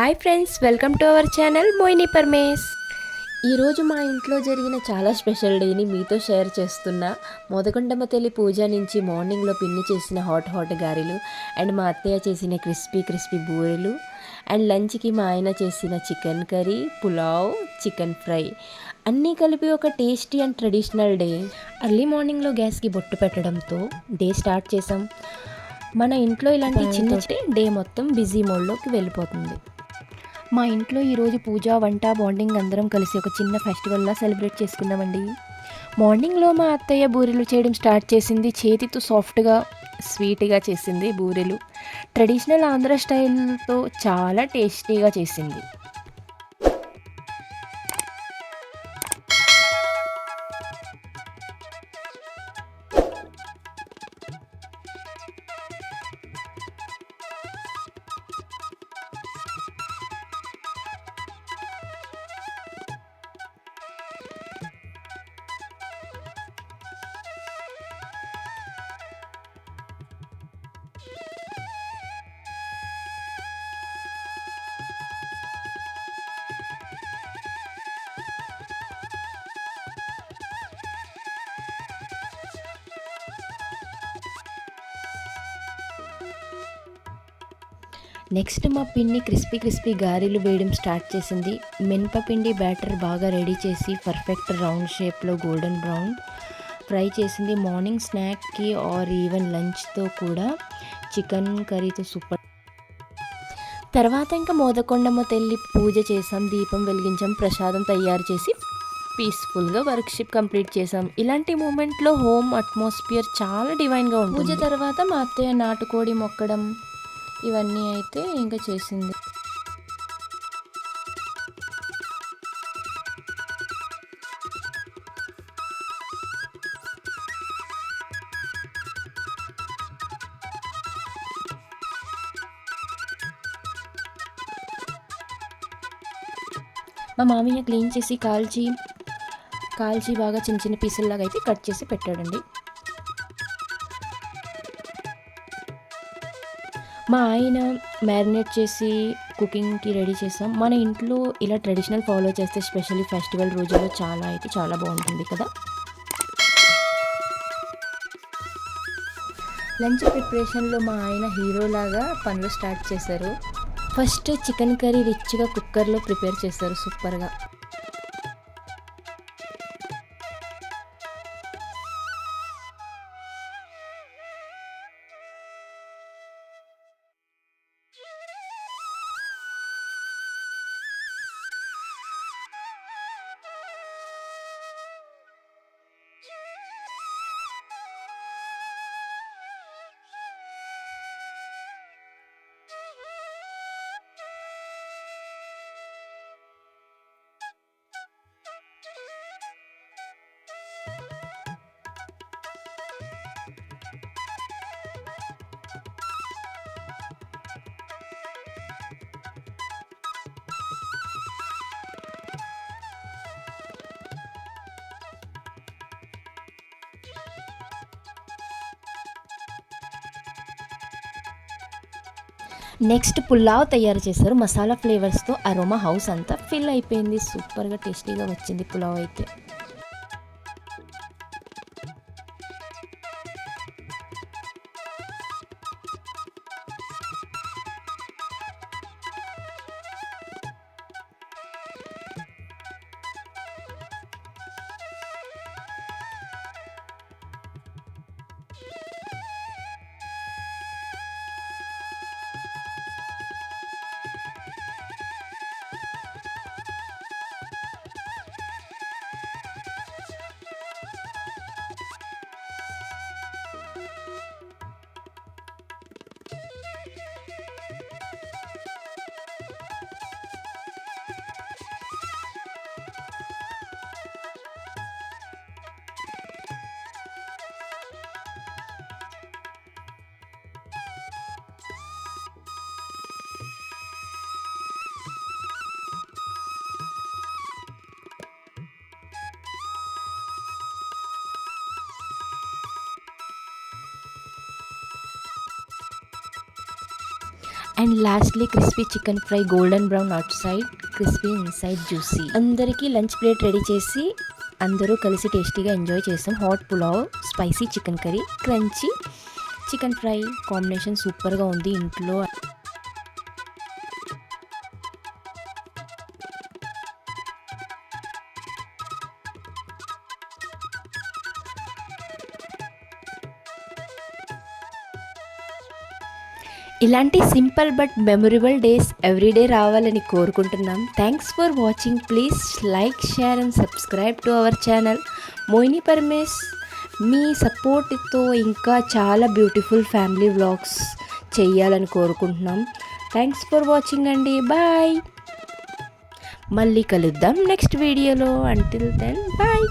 Hi friends, welcome to our channel Moini Paramesh. ఈరోజు మా ఇంట్లో జరిగిన చాలా స్పెషల్ డేని మీతో షేర్ చేస్తున్నా. మోదకొండమ్మ తల్లి పూజ నుంచి మార్నింగ్లో పిన్ని చేసిన హాట్ గారెలు, అండ్ మా అత్తయ్య చేసిన క్రిస్పీ బూరెలు, అండ్ లంచ్కి మా ఆయన చేసిన chicken curry, pulao, chicken fry అన్నీ కలిపి ఒక tasty and traditional day. Early మార్నింగ్లో గ్యాస్కి బొట్టు పెట్టడంతో డే స్టార్ట్ చేసాం. మన ఇంట్లో ఇలాంటి చిన్న డే మొత్తం బిజీ మోడ్లోకి వెళ్ళిపోతుంది. మా ఇంట్లో ఈరోజు పూజ, వంట, బాండింగ్ అందరం కలిసి ఒక చిన్న ఫెస్టివల్లా సెలబ్రేట్ చేసుకున్నామండి. మార్నింగ్లో మా అత్తయ్య బూరెలు చేయడం స్టార్ట్ చేసింది. చేతితో సాఫ్ట్గా స్వీట్గా చేసింది బూరెలు. ట్రెడిషనల్ ఆంధ్ర స్టైల్తో చాలా టేస్టీగా చేసింది. నెక్స్ట్ మా పిన్ని క్రిస్పీ గారెలు వేయడం స్టార్ట్ చేసింది. మినపపిండి బ్యాటర్ బాగా రెడీ చేసి పర్ఫెక్ట్ రౌండ్ షేప్లో గోల్డెన్ బ్రౌన్ ఫ్రై చేసింది. మార్నింగ్ స్నాక్కి ఆర్ ఈవెన్ లంచ్తో కూడా చికెన్ కర్రీతో సూపర్. తర్వాత ఇంకా మోదకొండమ్మ తల్లి పూజ చేసాం, దీపం వెలిగించాం, ప్రసాదం తయారు చేసి పీస్ఫుల్గా వర్క్షిప్ కంప్లీట్ చేసాం. ఇలాంటి మూమెంట్లో హోమ్ అట్మాస్ఫియర్ చాలా డివైన్గా ఉంటుంది. పూజ తర్వాత మా అత్తయ్య నాటుకోడి మొక్కడం ఇవన్నీ అయితే ఇంకా చేసింది. మా మామయ్య క్లీన్ చేసి కాల్చి బాగా చిన్న పీసుల్లాగా అయితే కట్ చేసి పెట్టాడండి. మా ఆయన మ్యారినేట్ చేసి కుకింగ్కి రెడీ చేసాం. మన ఇంట్లో ఇలా ట్రెడిషనల్ ఫాలో చేస్తే స్పెషల్లీ ఫెస్టివల్ రోజుల్లో చాలా బాగుంటుంది కదా. లంచ్ ప్రిపరేషన్లో మా ఆయన హీరోలాగా పనులు స్టార్ట్ చేశారు. ఫస్ట్ చికెన్ కర్రీ రిచ్గా కుక్కర్లో ప్రిపేర్ చేశారు సూపర్గా. నెక్స్ట్ పులావ్ తయారు చేశారు. మసాలా ఫ్లేవర్స్తో అరోమా హౌస్ అంతా ఫిల్ అయిపోయింది. సూపర్గా టేస్టీగా వచ్చింది పులావ్ అయితే. And lastly crispy chicken fry, golden brown out side, crispy inside juicy. అందరికీ లంచ్ ప్లేట్ రెడీ చేసి అందరూ కలిసి టేస్టీగా ఎంజాయ్ చేస్తాం. Hot pulao, spicy chicken curry, crunchy chicken fry combination సూపర్గా ఉంది ఇంట్లో. ఇలాంటి simple but memorable days everyday రావాలని కోరుకుంటున్నాం. Thanks for watching. Please like, share and subscribe to our channel Mohini Paramesh. మీ సపోర్ట్తో ఇంకా చాలా బ్యూటిఫుల్ ఫ్యామిలీ వ్లాగ్స్ చేయాలని కోరుకుంటున్నాం. థ్యాంక్స్ ఫర్ వాచింగ్ అండి. బాయ్. మళ్ళీ కలుద్దాం నెక్స్ట్ వీడియోలో. Until then bye.